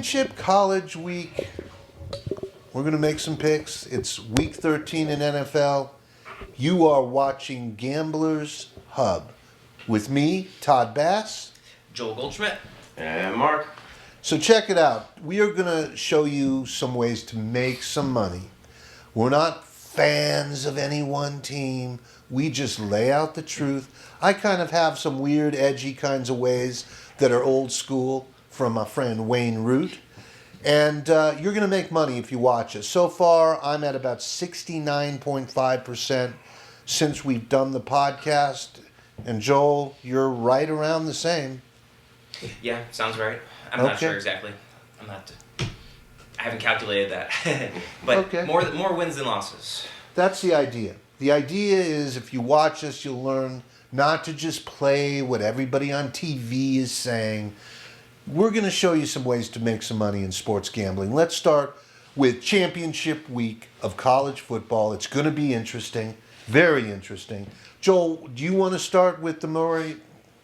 Championship College Week. We're going to make some picks. It's Week 13 in NFL. You are watching Gamblers Hub with me, Todd Bass. Joel Goldschmidt. And Mark. So check it out. We are going to show you some ways to make some money. We're not fans of any one team. We just lay out the truth. I kind of have some weird, edgy kinds of ways that are old school from my friend Wayne Root. And you're going to make money if you watch us. So far, I'm at about 69.5% since we've done the podcast. And Joel, you're right around the same. Yeah, sounds right. I'm not sure exactly. I haven't calculated that. But more wins than losses. That's the idea. The idea is if you watch us, you'll learn not to just play what everybody on TV is saying. We're going to show you some ways to make some money in sports gambling. Let's start with championship week of college football. It's going to be interesting, very interesting. Joel, do you want to start with the more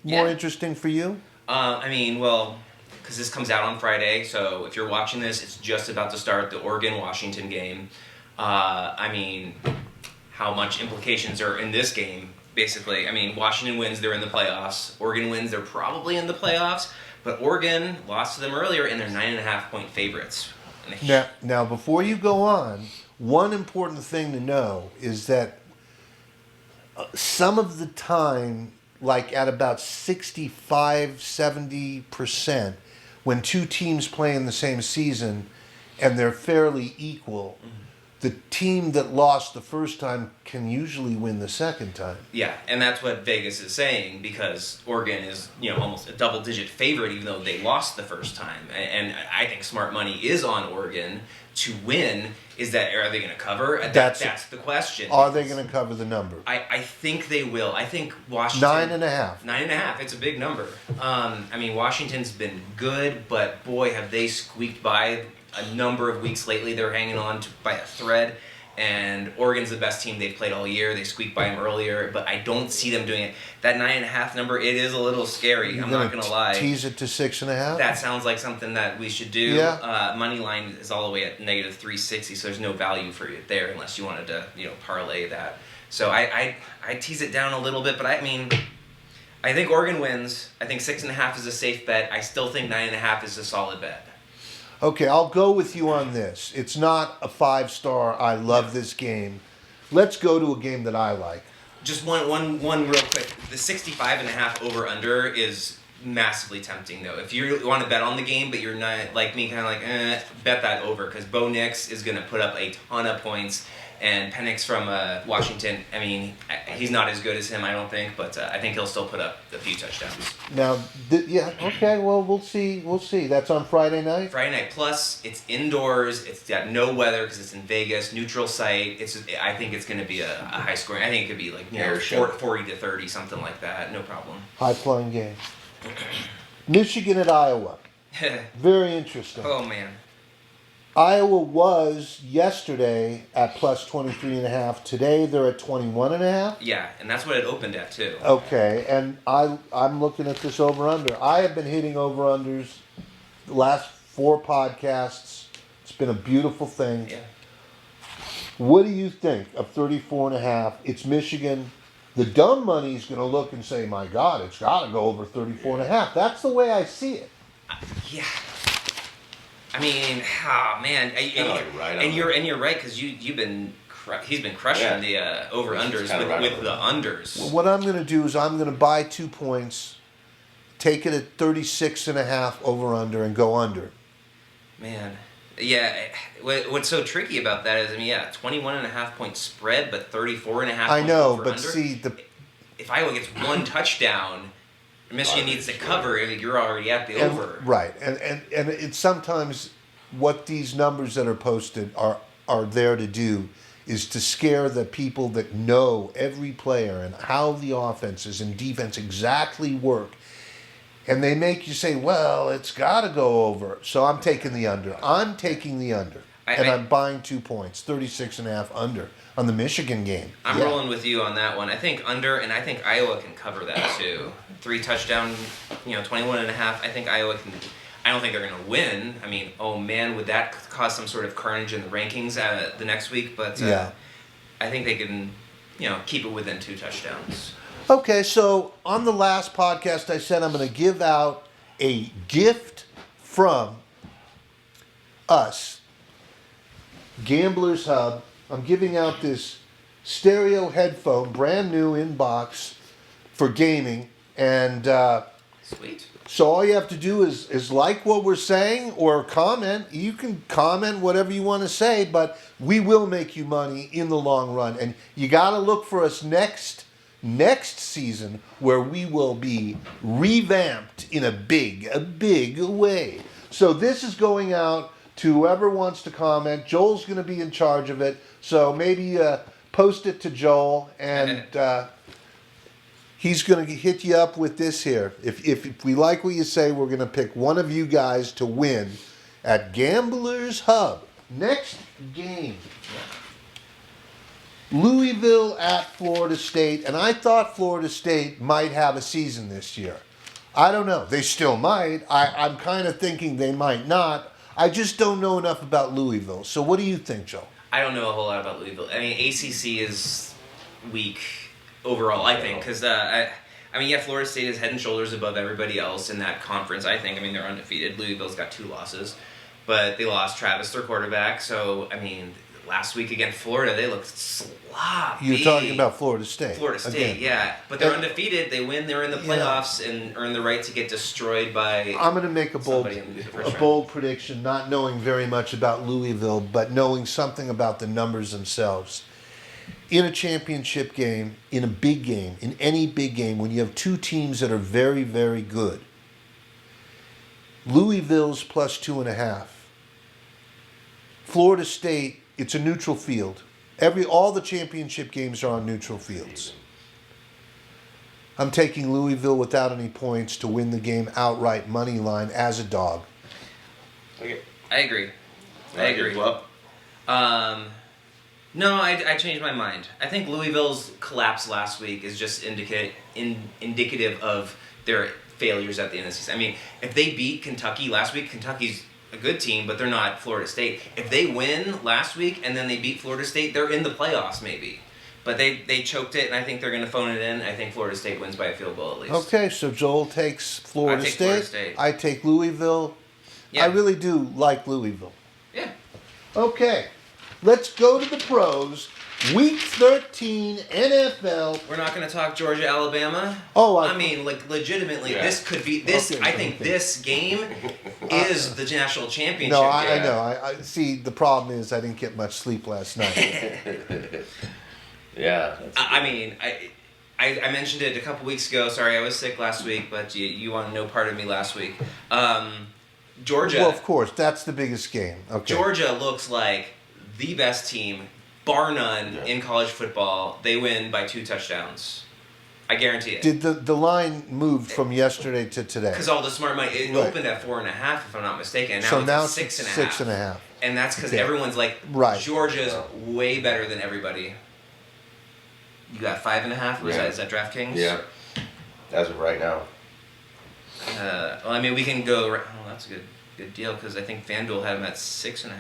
interesting for you? Because this comes out on Friday, so if you're watching this, it's just about to start the Oregon-Washington game. How much implications are in this game, basically. Washington wins, they're in the playoffs. Oregon wins, they're probably in the playoffs. But Oregon lost to them earlier, and they're 9.5-point favorites. Now, before you go on, one important thing to know is that some of the time, like at about 65-70%, when two teams play in the same season and they're fairly equal, the team that lost the first time can usually win the second time. Yeah, and that's what Vegas is saying, because Oregon is, almost a double-digit favorite, even though they lost the first time. And I think smart money is on Oregon to win. Are they going to cover? That's the question. Are they going to cover the number? I think they will. I think Washington... 9.5. 9.5. It's a big number. Washington's been good, but boy, have they squeaked by a number of weeks lately. They're hanging on by a thread, and Oregon's the best team they've played all year. They squeaked by them earlier, but I don't see them doing it. That 9.5 number, it is a little scary. I'm not going to lie. Tease it to 6.5? That sounds like something that we should do. Yeah. Money line is all the way at negative 360, so there's no value for you there unless you wanted to, parlay that. So I tease it down a little bit, but I think Oregon wins. I think 6.5 is a safe bet. I still think 9.5 is a solid bet. Okay, I'll go with you on this. It's not a 5-star, I love this game. Let's go to a game that I like. Just one real quick. The 65.5 over-under is massively tempting, though. If you want to bet on the game, but you're not like me, kind of bet that over, because Bo Nix is going to put up a ton of points. And Penix from Washington, he's not as good as him, I don't think, but I think he'll still put up a few touchdowns. Now, well, we'll see. That's on Friday night? Friday night. Plus, it's indoors. It's got no weather because it's in Vegas, neutral site. I think it's going to be a high scoring. I think it could be 40-30, something like that. No problem. High-flying game. Michigan at Iowa. Very interesting. Oh, man. Iowa was yesterday at plus 23.5. Today they're at 21.5. Yeah, and that's what it opened at too. Okay, and I'm looking at this over/under. I have been hitting over/unders the last 4 podcasts. It's been a beautiful thing. Yeah. What do you think of 34.5? It's Michigan. The dumb money's going to look and say, "My God, it's got to go over 34.5." That's the way I see it. Yeah. You're right, because he's been crushing the over-unders with the unders. Well, what I'm going to do is I'm going to buy 2 points, take it at 36.5 over-under, and go under. Man, yeah. What's so tricky about that is, 21.5 point spread, but 34.5. I know, over-under. but see if Iowa gets one touchdown, Michigan needs to cover. You're already at the over. Right, and it's sometimes what these numbers that are posted are there to do is to scare the people that know every player and how the offenses and defense exactly work. And they make you say, well, it's got to go over. So I'm taking the under. I'm buying 2 points, 36.5 under on the Michigan game. I'm rolling with you on that one. I think under, and I think Iowa can cover that too. 3 touchdown, 21.5. I think Iowa can. I don't think they're going to win. I mean, oh man, would that cause some sort of carnage in the rankings the next week? But I think they can, keep it within 2 touchdowns. Okay, so on the last podcast, I said I'm going to give out a gift from us, Gamblers Hub. I'm giving out this stereo headphone, brand new in box for gaming, and Sweet. so all you have to do is like what we're saying or comment. You can comment whatever you want to say, but we will make you money in the long run, and you got to look for us next season, where we will be revamped in a big way. So this is going out to whoever wants to comment. Joel's going to be in charge of it, so maybe post it to Joel, and he's going to hit you up with this here. If we like what you say, we're going to pick one of you guys to win at Gamblers Hub. Next game, Louisville at Florida State, and I thought Florida State might have a season this year. I don't know. They still might. I'm kind of thinking they might not. I just don't know enough about Louisville. So what do you think, Joe? I don't know a whole lot about Louisville. I mean, ACC is weak overall, I think, because Florida State is head and shoulders above everybody else in that conference, I think. I mean, they're undefeated. Louisville's got 2 losses, but they lost Travis, their quarterback. So, I mean, last week against Florida, they looked sloppy. You're talking about Florida State. Florida State, yeah. But they're undefeated. They win. They're in the playoffs and earn the right to get destroyed by I'm going to make a bold prediction, not knowing very much about Louisville, but knowing something about the numbers themselves. In a championship game, in a big game, in any big game, when you have 2 teams that are very, very good, Louisville's plus 2.5. Florida State, it's a neutral field. All the championship games are on neutral fields. I'm taking Louisville without any points to win the game outright, money line, as a dog. Okay. I agree. Well, no, I changed my mind. I think Louisville's collapse last week is just indicative of their failures at the end of the season. I mean, if they beat Kentucky last week, Kentucky's a good team, but they're not Florida State. If they win last week and then they beat Florida State, they're in the playoffs maybe. But they choked it, and I think they're going to phone it in. I think Florida State wins by a field goal at least. Okay, so Joel takes Florida State. I take Louisville. Yeah. I really do like Louisville. Yeah. Okay, let's go to the pros. Week 13 NFL. We're not going to talk Georgia, Alabama. Oh, I mean, like legitimately, this could be this. Okay, I think this game is the national championship. No, I know. I see. The problem is I didn't get much sleep last night. Yeah. I mean, I mentioned it a couple weeks ago. Sorry, I was sick last week, but you want to know part of me last week. Georgia. Well, of course, that's the biggest game. Okay. Georgia looks like the best team, bar none, in college football. They win by 2 touchdowns. I guarantee it. Did the line moved from yesterday to today? Because all the smart money, it opened at 4.5, if I'm not mistaken. Now so now it's 6.5. 6.5. And that's because everyone's like, Georgia's way better than everybody. You got 5.5? Is that DraftKings? Yeah. As of right now. Well, I mean, we can go. Oh, that's a good deal because I think FanDuel had them at 6.5.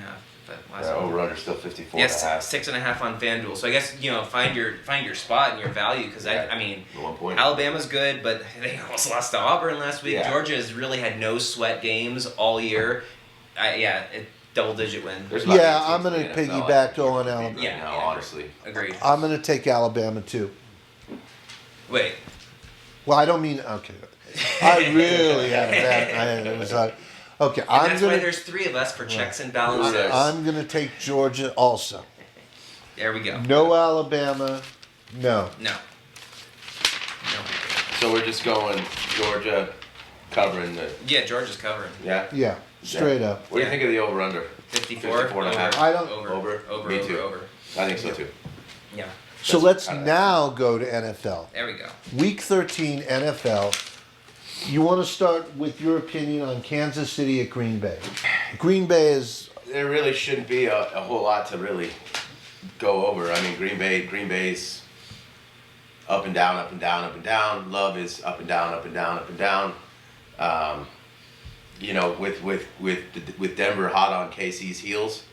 Over under still 54. Yes, 6.5 on FanDuel. So I guess find your spot and your value because I mean, Alabama's good, but they almost lost to Auburn last week. Yeah. Georgia has really had no sweat games all year. Double-digit win. Yeah, I'm going to piggyback on Alabama. Yeah, honestly. Agreed. I'm going to take Alabama, too. Wait. Well, I don't mean... Okay. I really had a bad... It was okay, that's why there's 3 of us for checks and balances. I'm going to take Georgia also. There we go. No Alabama. No. So we're just going Georgia covering the... Yeah, Georgia's covering. Yeah? Yeah. Straight up. What do you think of the over/under? 54 and a half. I don't. Over. Me too. Over. I think so too. Yeah. So let's now go to NFL. There we go. Week 13 NFL. You want to start with your opinion on Kansas City at Green Bay? Green Bay is. There really shouldn't be a whole lot to really go over. I mean, Green Bay's up and down, up and down, up and down. Love is up and down, up and down, up and down. you know, with Denver hot on KC's heels,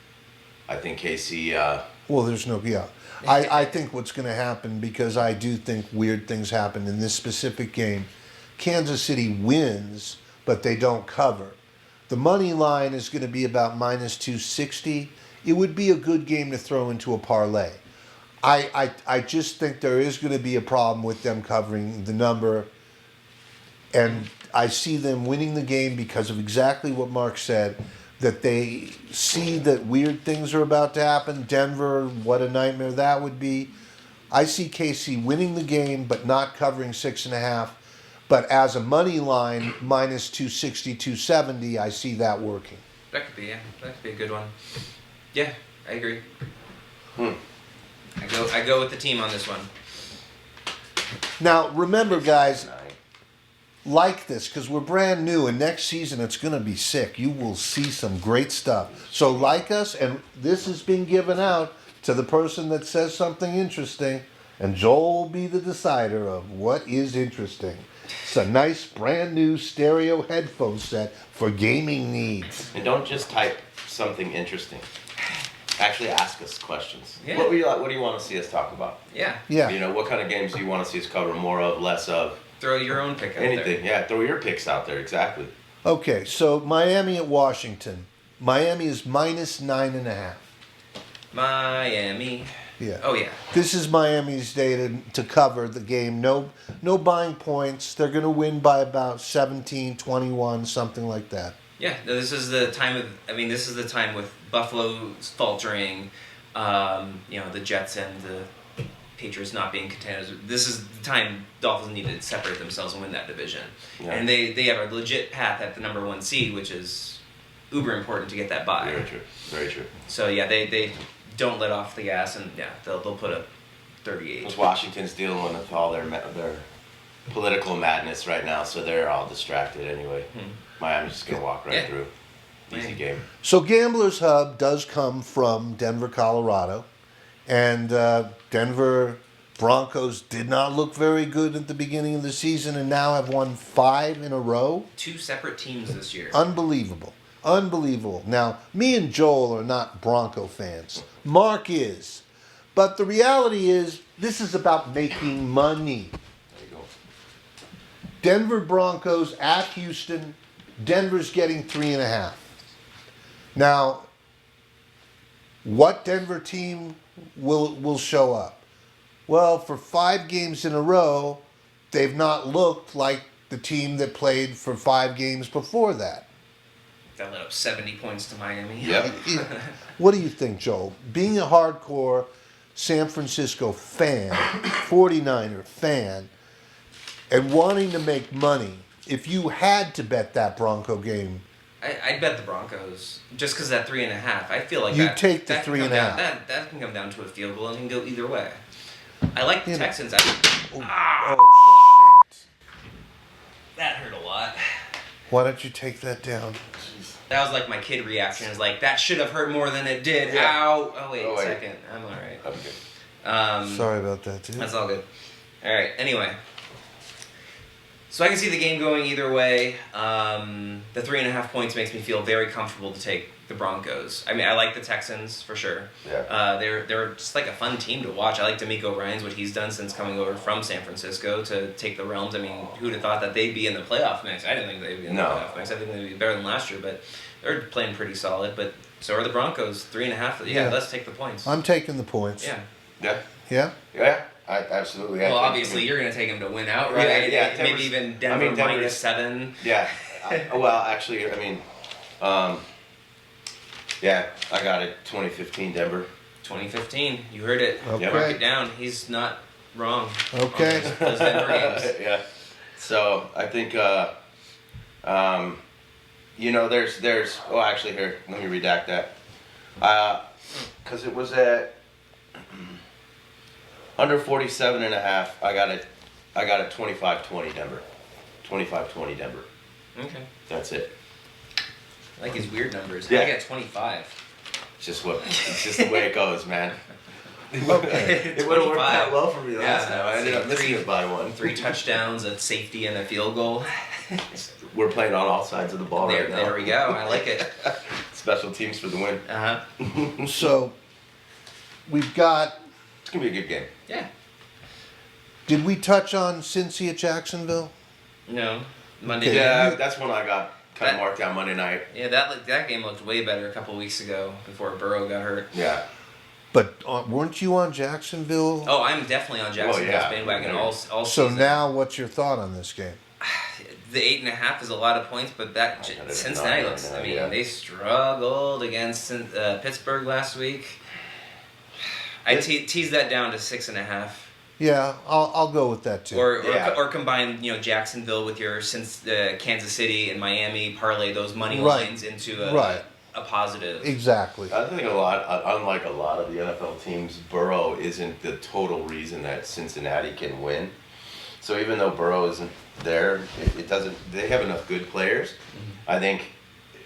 I think KC. Well, there's no, yeah. I think what's going to happen, because I do think weird things happen in this specific game. Kansas City wins, but they don't cover. The money line is going to be about minus 260. It would be a good game to throw into a parlay. I just think there is going to be a problem with them covering the number, and I see them winning the game because of exactly what Mark said, that they see that weird things are about to happen. Denver, what a nightmare that would be. I see KC winning the game but not covering 6.5. But as a money line, minus 260, 270, I see that working. That could be a good one. Yeah, I agree. I go with the team on this one. Now, remember, guys, like this, because we're brand new, and next season it's going to be sick. You will see some great stuff. So like us, and this is being given out to the person that says something interesting, and Joel will be the decider of what is interesting. It's a nice brand new stereo headphone set for gaming needs. And don't just type something interesting. Actually ask us questions. Yeah. What do you want to see us talk about? Yeah. Yeah. You know, what kind of games do you want to see us cover more of, less of? Throw your own pick out Anything. there. Yeah, throw your picks out there, exactly. Okay, so Miami at Washington. Miami is minus 9.5. Miami. Yeah. Oh yeah. This is Miami's day to cover the game. No buying points. They're going to win by about 17, 21, something like that. Yeah, no, this is the time this is the time with Buffalo faltering, the Jets and the Patriots not being contenders. This is the time Dolphins need to separate themselves and win that division. Yeah. And they have a legit path at the number 1 seed, which is uber important to get that bye. Very true. Very true. So yeah, they don't let off the gas, and yeah, they'll put up 38. Because Washington's dealing with all their political madness right now, so they're all distracted anyway. Miami's just going to walk right through. Easy game. So Gamblers Hub does come from Denver, Colorado. And Denver Broncos did not look very good at the beginning of the season and now have won 5 in a row. 2 separate teams this year. Unbelievable. Unbelievable. Now, me and Joel are not Bronco fans. Mark is. But the reality is, this is about making money. There you go. Denver Broncos at Houston. Denver's getting 3.5. Now, what Denver team will show up? Well, for 5 games in a row, they've not looked like the team that played for 5 games before that. That let up 70 points to Miami. Yep. What do you think, Joel? Being a hardcore San Francisco fan, 49er fan, and wanting to make money, if you had to bet that Bronco game, I'd bet the Broncos just because that 3.5. I feel like you take the 3.5. That can come down to a field goal and can go either way. I like the Texans. Oh, shit. That hurt a lot. Why don't you take that down? That was like my kid reaction. Is like, that should have hurt more than it did. Yeah. Ow. Oh, wait a second. I'm all right. Okay. Sorry about that, dude. That's all good. All right. Anyway. So I can see the game going either way. The 3.5 points makes me feel very comfortable to take the Broncos. I mean, I like the Texans for sure. Yeah. They're just like a fun team to watch. I like D'Amico Ryans, what he's done since coming over from San Francisco to take the Realms. I mean, who'd have thought that they'd be in the playoff mix? I didn't think they'd be in the playoff mix. I think they'd be better than last year, but they're playing pretty solid. But so are the Broncos. 3.5. Yeah, let's take the points. I'm taking the points. Yeah. Yeah. Yeah? Yeah. Absolutely. Well, obviously, you're going to take them to win out, right? Yeah. Maybe even Denver minus 7. Yeah. Well, actually, I mean, yeah, I got it. 2015 Denver. 2015. You heard it. Okay. Mark it down. He's not wrong. Okay. On those Denver games. Yeah. So I think, there's. Oh, actually, here, let me redact that. Because it was at under 47.5. I got it 25-20 Denver. 25-20 Denver. Okay. That's it. I like his weird numbers. Yeah. I got 25. It's just the way it goes, man. Okay. It would have worked 25. out well for me last Yeah, time. I ended up missing three- it by one. 3 touchdowns, a safety, and a field goal. We're playing on all sides of the ball right now. There we go. I like it. Special teams for the win. So we've got. It's gonna be a good game. Yeah. Did we touch on Cincy at Jacksonville? No. Monday Okay. night. Yeah, that's one I got kind of marked down Monday night. Yeah, that game looked way better a couple weeks ago before Burrow got hurt. Yeah. But weren't you on Jacksonville? Oh, I'm definitely on Jacksonville's yeah. bandwagon all So season. now, what's your thought on this game? The 8.5 is a lot of points, but that I got it at Cincinnati 9 looks. right now, I mean, yeah. they struggled against Pittsburgh last week. I teased that down to 6.5, Yeah, I'll go with that too. or combine Jacksonville with your Kansas City and Miami, parlay those money lines into a positive. Exactly. I think unlike a lot of the NFL teams, Burrow isn't the total reason that Cincinnati can win. So even though Burrow isn't there, it doesn't. They have enough good players. Mm-hmm. I think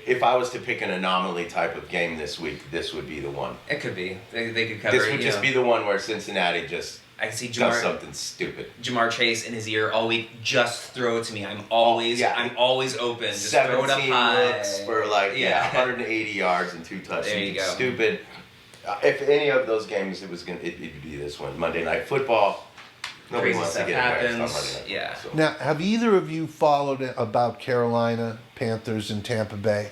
if I was to pick an anomaly type of game this week, this would be the one. It could be. They could cover. This would just be the one where Cincinnati just I can see does something stupid. Jamar Chase in his ear all week. Just throw it to me. I'm always open. Just throw it up 17 high. looks for 180 yards and 2 touchdowns. There you go. Stupid. If any of those games, it'd be this one. Monday Night Football. Nobody Crazy wants to stuff get embarrassed on happens. Monday Night. Yeah. So. Now, have either of you followed about Carolina Panthers and Tampa Bay?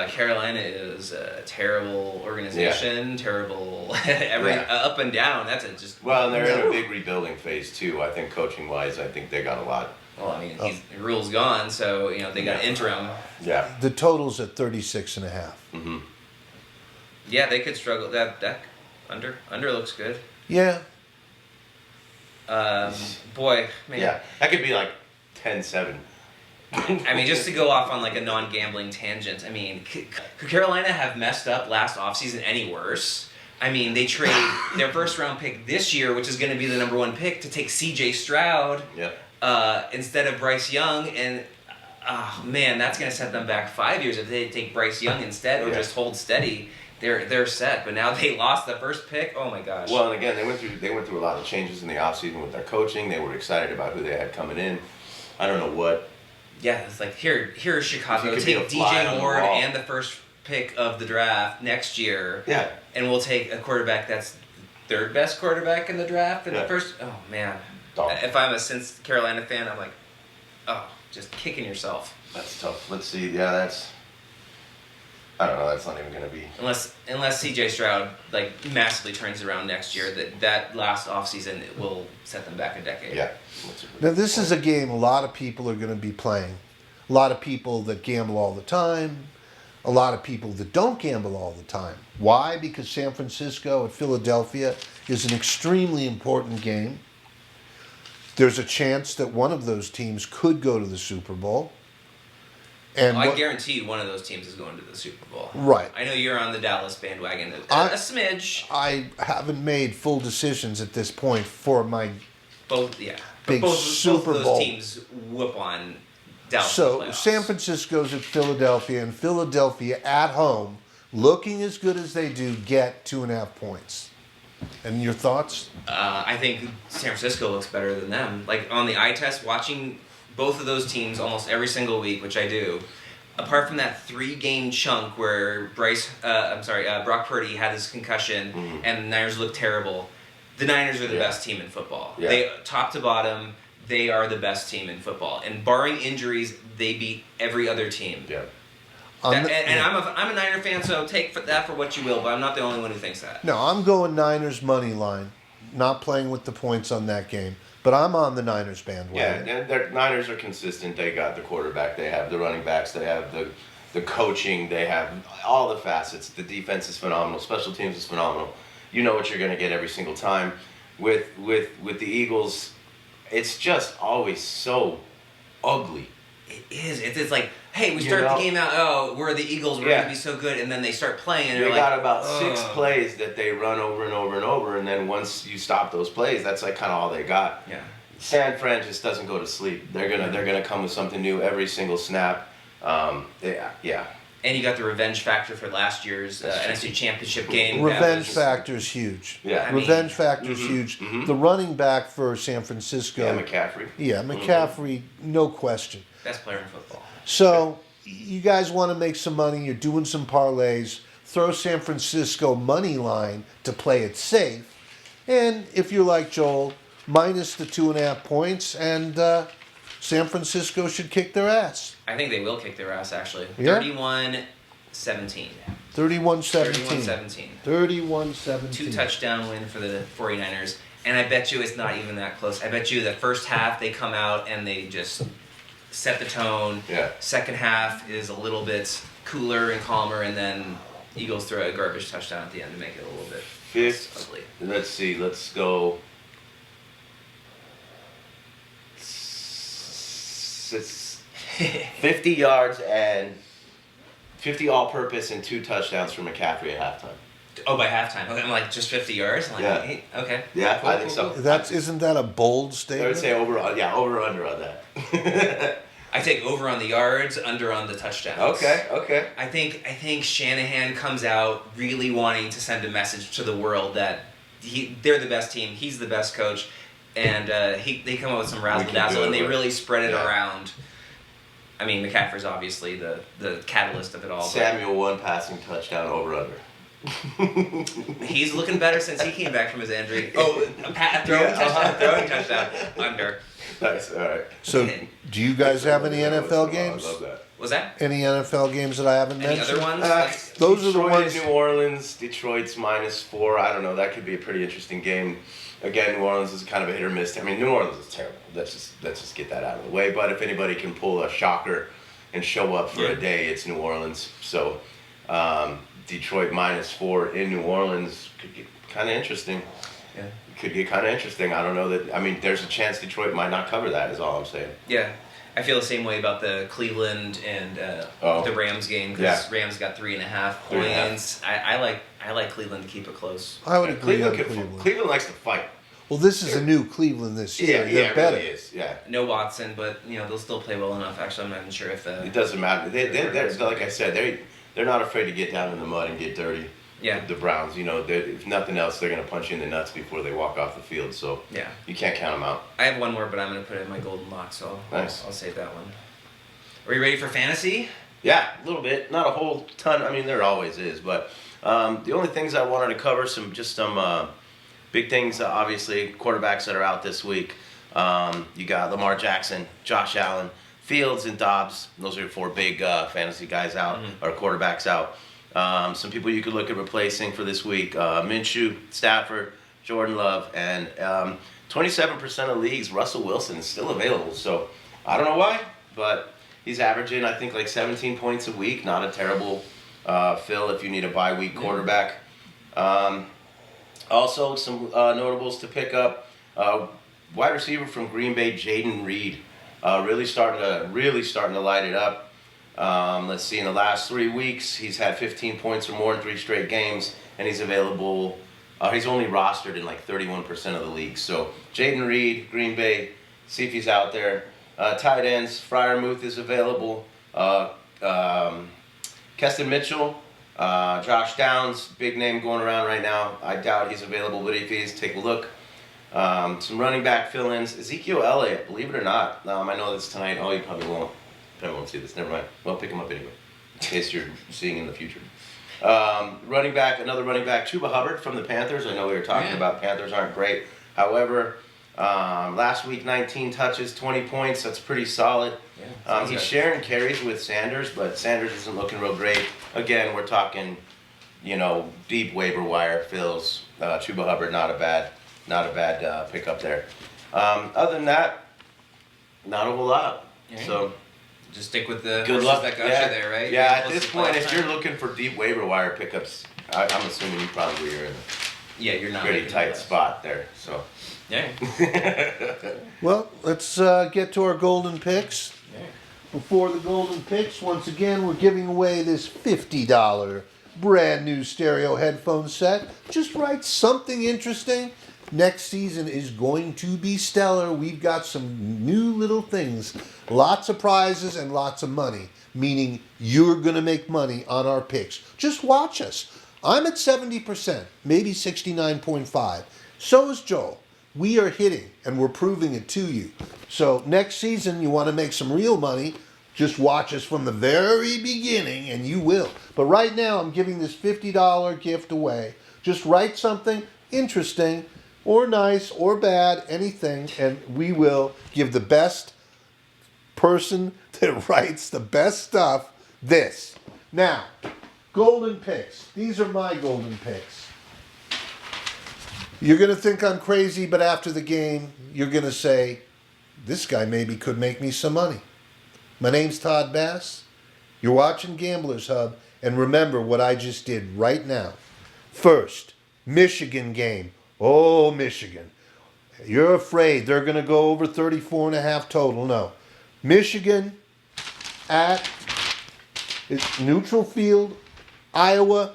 Carolina is a terrible organization. Terrible up and down. That's it. Just Well, and they're in a big rebuilding phase too. I think coaching wise, I think they got a lot. Well, I mean, Rule's gone, so they got interim. Yeah. The total's at 36.5. Mm-hmm. Yeah, they could struggle. That under looks good. Yeah. Boy, man. Yeah, that could be like 10-7. I mean, just to go off on like a non-gambling tangent, I mean, could Carolina have messed up last offseason any worse? I mean, they trade their first-round pick this year, which is going to be the number 1 pick, to take C.J. Stroud instead of Bryce Young, and oh man, that's going to set them back 5 years if they take Bryce Young instead or just hold steady. They're set, but now they lost the first pick. Oh my gosh. Well, and again, they went through a lot of changes in the offseason with their coaching. They were excited about who they had coming in. I don't know what. Yeah, it's like here's Chicago. If you could Take be a fly on DJ the Ward wall. and the first pick of the draft next year. Yeah. And we'll take a quarterback that's third best quarterback in the draft and the first. Oh man. If I'm a Carolina fan, I'm like, oh, just kicking yourself. That's tough. Let's see. Yeah, that's. I don't know. That's not even going to be. Unless C.J. Stroud like massively turns around next year, that last offseason will set them back a decade. Yeah. Now, this is a game a lot of people are going to be playing. A lot of people that gamble all the time. A lot of people that don't gamble all the time. Why? Because San Francisco at Philadelphia is an extremely important game. There's a chance that one of those teams could go to the Super Bowl. And I guarantee you one of those teams is going to the Super Bowl. Right. I know you're on the Dallas bandwagon. A smidge. I haven't made full decisions at this point for my big Super both of Bowl. those teams whoop on Dallas. So in the playoffs. San Francisco's at Philadelphia, and Philadelphia at home, looking as good as they do, get 2.5 points. And your thoughts? I think San Francisco looks better than them. Like on the eye test, watching both of those teams almost every single week, which I do. Apart from that 3-game chunk where Brock Purdy had his concussion and the Niners looked terrible, the Niners are the best team in football. Yeah. They top to bottom, they are the best team in football. And barring injuries, they beat every other team. Yeah. I'm a Niner fan, so take that for what you will, but I'm not the only one who thinks that. No, I'm going Niners money line. Not playing with the points on that game. But I'm on the Niners bandwagon. Yeah, and their Niners are consistent. They got the quarterback. They have the running backs. They have the coaching. They have all the facets. The defense is phenomenal. Special teams is phenomenal. You know what you're going to get every single time. With the Eagles, it's just always so ugly. It is. It's like, hey, we start the game out, oh, we're the Eagles, we're going to be so good, and then they start playing, and they you're got like, about 6 plays that they run over and over and over, and then once you stop those plays, that's like kind of all they got. Yeah. San Fran just doesn't go to sleep. They're gonna come with something new every single snap. And you got the revenge factor for last year's NFC Championship game. Revenge factor is huge. Yeah. Revenge factor is huge. The running back for San Francisco. Yeah, McCaffrey. Yeah, McCaffrey, no question. Best player in football. So, you guys want to make some money, you're doing some parlays, throw San Francisco money line to play it safe. And if you're like Joel, minus the 2.5 points, and San Francisco should kick their ass. I think they will kick their ass, actually. Yeah? 31-17. 31-17. 31-17. 2 touchdown win for the 49ers. And I bet you it's not even that close. I bet you the first half they come out and they just set the tone. Yeah. Second half is a little bit cooler and calmer, and then Eagles throw a garbage touchdown at the end to make it a little bit ugly. Let's see. Let's go. 50 yards and 50 all-purpose and 2 touchdowns for McCaffrey at halftime. Oh, by halftime. Okay, I'm like, just 50 yards? I'm like, Yeah. hey, okay. Yeah, Cool, I think cool, so. cool. Isn't that a bold I statement? would say over under on that. I take over on the yards, under on the touchdowns. Okay. I think Shanahan comes out really wanting to send a message to the world that they're the best team, he's the best coach, and they come up with some razzle dazzle, and they really spread it around. I mean, McCaffrey's obviously the catalyst of it all. Samuel 1 passing touchdown over under. He's looking better since he came back from his injury. Oh, throwing touchdown, under. Nice. All right. So, do you guys have any NFL games? I love that. Was that? Any NFL games that I haven't Any mentioned? other ones? Those are the Detroit, ones. New Orleans. Detroit's -4. I don't know. That could be a pretty interesting game. Again, New Orleans is kind of a hit or miss. I mean, New Orleans is terrible. Let's just get that out of the way. But if anybody can pull a shocker and show up for a day, it's New Orleans. So, Detroit -4 in New Orleans could get kind of interesting. Yeah. Could get kind of interesting. I don't know that. I mean, there's a chance Detroit might not cover that. Is all I'm saying. Yeah. I feel the same way about the Cleveland and the Rams game, because Rams got 3.5 points. I like Cleveland to keep it close. I would agree on Cleveland Cleveland. likes to fight. Well, this is a new Cleveland this year. They're it better. really is. Yeah. No Watson, but they'll still play well enough. Actually, I'm not even sure if It doesn't matter. They're like I said, they're not afraid to get down in the mud and get dirty. Yeah. The Browns, if nothing else, they're going to punch you in the nuts before they walk off the field. So Yeah. you can't count them out. I have one more, but I'm going to put it in my golden lock, so Nice. I'll save that one. Are you ready for fantasy? Yeah, a little bit. Not a whole ton. I mean, there always is. But the only things I wanted to cover, some big things, obviously, quarterbacks that are out this week. You got Lamar Jackson, Josh Allen, Fields, and Dobbs. Those are your 4 big fantasy guys out, or quarterbacks out. Some people you could look at replacing for this week. Minshew, Stafford, Jordan Love, and 27% of leagues, Russell Wilson is still available. So I don't know why, but he's averaging, I think, like 17 points a week. Not a terrible fill if you need a bye week quarterback. Also, some notables to pick up. Wide receiver from Green Bay, Jaden Reed, really starting to light it up. Let's see, in the last 3 weeks, he's had 15 points or more in 3 straight games, and he's available. He's only rostered in like 31% of the league. So Jaden Reed, Green Bay, see if he's out there. Tight ends, Freiermuth is available. Keston Mitchell, Josh Downs, big name going around right now. I doubt he's available, but if he is, take a look. Some running back fill-ins. Ezekiel Elliott, believe it or not. I know that's tonight. Oh, you probably won't. Probably won't see this. Never mind. Well, pick him up anyway, in case you're seeing in the future. Another running back, Chuba Hubbard from the Panthers. I know we were talking about Panthers aren't great. However, last week 19 touches, 20 points. That's pretty solid. Yeah, he's sharing carries with Sanders, but Sanders isn't looking real great. Again, we're talking, deep waiver wire fills. Chuba Hubbard, not a bad pickup there. Other than that, not a whole lot. Yeah. So. Just stick with the Good luck. that got you there, right? Yeah, at this point, if you're looking for deep waiver wire pickups, I'm assuming you probably are in you're a not pretty tight spot there. So. Yeah. Well, let's get to our golden picks. Yeah. Before the golden picks, once again, we're giving away this $50 brand new stereo headphone set. Just write something interesting Next season is going to be stellar. We've got some new little things. Lots of prizes and lots of money. Meaning you're going to make money on our picks. Just watch us. I'm at 70%, maybe 69.5. So is Joel. We are hitting, and we're proving it to you. So next season, you want to make some real money, just watch us from the very beginning, and you will. But right now, I'm giving this $50 gift away. Just write something interesting, or nice, or bad, anything, and we will give the best person that writes the best stuff this. Now, golden picks. These are my golden picks. You're going to think I'm crazy, but after the game, you're going to say, this guy maybe could make me some money. My name's Todd Bass. You're watching Gamblers Hub, and remember what I just did right now. First, Michigan game. Oh, Michigan. You're afraid they're going to go over 34.5 total. No. Michigan at neutral field, Iowa.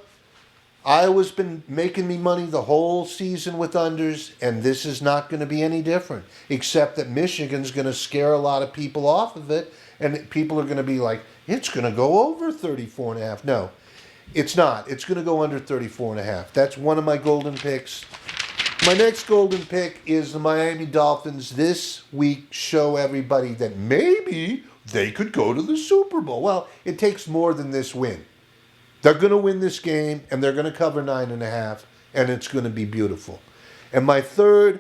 Iowa's been making me money the whole season with unders, and this is not going to be any different, except that Michigan's going to scare a lot of people off of it, and people are going to be like, it's going to go over 34.5. No, it's not. It's going to go under 34.5. That's one of my golden picks. My next golden pick is the Miami Dolphins. This week show everybody that maybe they could go to the Super Bowl. Well, it takes more than this win. They're going to win this game, and they're going to cover 9.5, and it's going to be beautiful. And my third,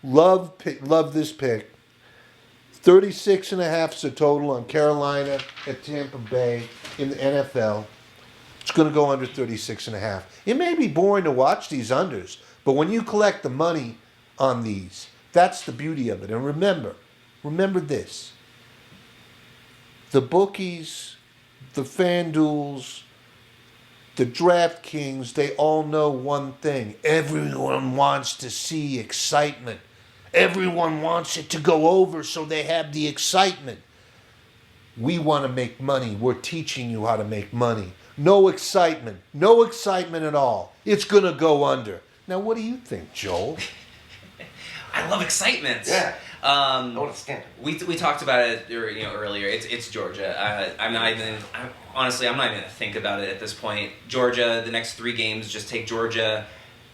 love this pick, 36.5 is the total on Carolina at Tampa Bay in the NFL. It's going to go under 36.5. It may be boring to watch these unders, but when you collect the money on these, that's the beauty of it. And remember this. The bookies, the FanDuels, the DraftKings, they all know one thing. Everyone wants to see excitement. Everyone wants it to go over so they have the excitement. We want to make money. We're teaching you how to make money. No excitement. No excitement at all. It's going to go under. Now, what do you think, Joel? I love excitement. Yeah. I want to stand. We talked about it earlier. It's Georgia. I'm not even going to think about it at this point. Georgia, the next 3 games, just take Georgia,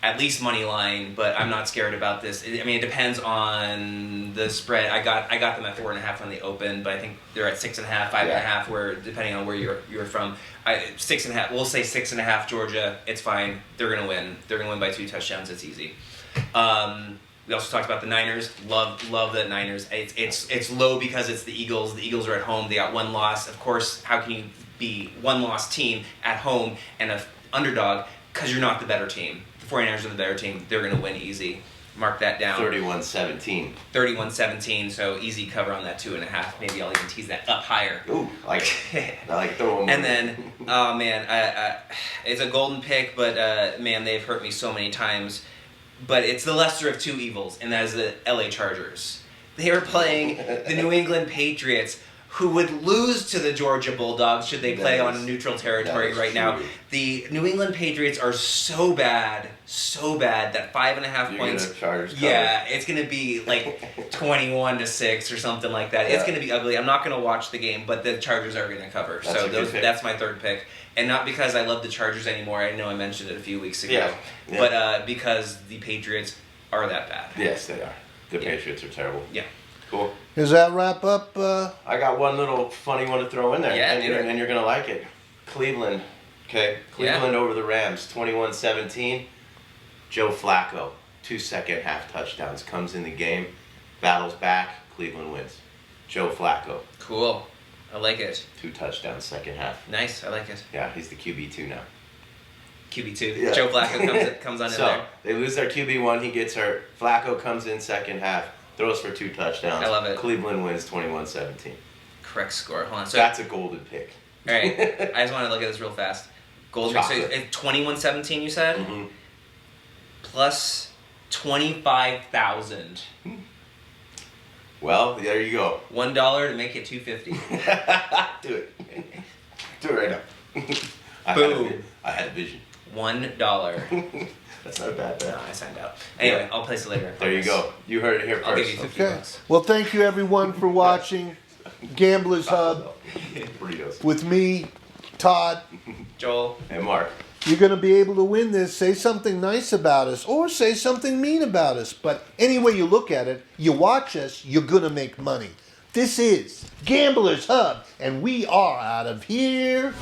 at least money line. But I'm not scared about this. It depends on the spread. I got them at 4.5 when they opened, but I think they're at 6.5, 5.5. Where depending on where you're from, 6.5. We'll say 6.5. Georgia. It's fine. They're gonna win. They're gonna win by 2 touchdowns. It's easy. We also talked about the Niners. Love the Niners. It's low because it's the Eagles. The Eagles are at home. They got 1 loss. Of course, how can you be 1-loss team at home and an underdog? Because you're not the better team. The 49ers are the better team. They're going to win easy. Mark that down. 31-17. 31-17, so easy cover on that 2.5. Maybe I'll even tease that up higher. Ooh, I like throw them. And then, oh man, it's a golden pick, but man, they've hurt me so many times. But it's the lesser of 2 evils, and that is the LA Chargers. They are playing the New England Patriots, who would lose to the Georgia Bulldogs should they play on neutral territory right now. The New England Patriots are so bad that 5.5 points. Yeah, it's gonna be like 21-6 or something like that. Yeah. It's gonna be ugly. I'm not gonna watch the game, but the Chargers are gonna cover. That's my third pick. And not because I love the Chargers anymore. I know I mentioned it a few weeks ago. Yeah. But because the Patriots are that bad. Yes, they are. The Patriots are terrible. Yeah. Cool. Does that wrap up? I got one little funny one to throw in there. Yeah, and you're going to like it. Cleveland. Okay. Cleveland over the Rams. 21-17. Joe Flacco. 2 second-half touchdowns. Comes in the game. Battles back. Cleveland wins. Joe Flacco. Cool. I like it. 2 touchdowns, second half. Nice, I like it. Yeah, he's the QB2 now. QB2. Yeah. Joe Flacco comes on in there. So, they lose their QB1, he gets hurt. Flacco comes in second half, throws for 2 touchdowns. I love it. Cleveland wins 21-17. Correct score. Hold on. So, that's a golden pick. All right, I just want to look at this real fast. Golden pick. So, 21-17 you said? Mm-hmm. Plus 25,000. Well, there you go. $1 to make it $2.50. Do it. Do it right now. Boom. I had a vision. $1. That's not a bad bet. No, I signed out. Anyway, I'll place it later. I There you promise. go. You heard it here I'll give first. you 50 Okay. bucks. Well, thank you everyone for watching Gamblers Hub Burritos. with me, Todd. Joel. And Mark. You're going to be able to win this. Say something nice about us or say something mean about us. But any way you look at it, you watch us, you're going to make money. This is Gamblers Hub, and we are out of here.